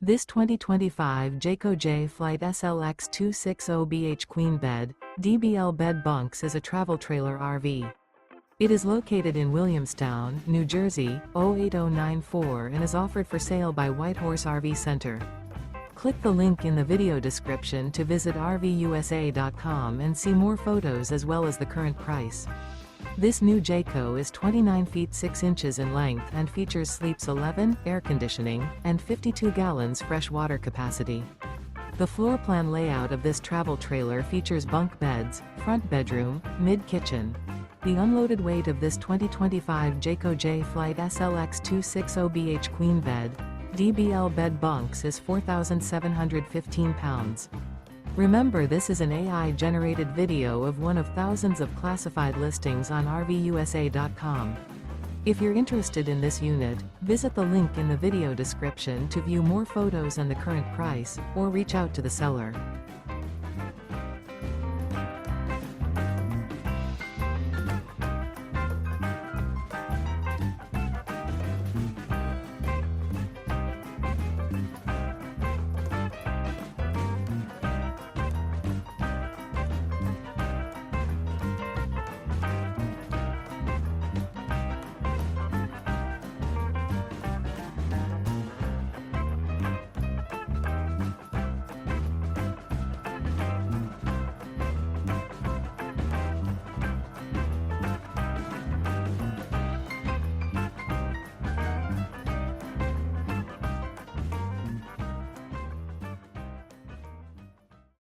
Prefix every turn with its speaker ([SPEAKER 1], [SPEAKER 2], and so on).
[SPEAKER 1] This 2025 Jayco Jay Flight SLX 260BH Queen Bed, DBL Bed Bunks is a travel trailer RV. It is located in Williamstown, New Jersey, 08094 and is offered for sale by Whitehorse RV Center. Click the link in the video description to visit RVUSA.com and see more photos as well as the current price. This new Jayco is 29 feet 6 inches in length and features sleeps 11, air conditioning, and 52 gallons fresh water capacity. The floor plan layout of this travel trailer features bunk beds, front bedroom, mid-kitchen. The unloaded weight of this 2025 Jayco Jay Flight SLX 260BH Queen Bed, DBL Bed Bunks is 4,715 pounds. Remember, this is an AI-generated video of one of thousands of classified listings on RVUSA.com. If you're interested in this unit, visit the link in the video description to view more photos and the current price, or reach out to the seller.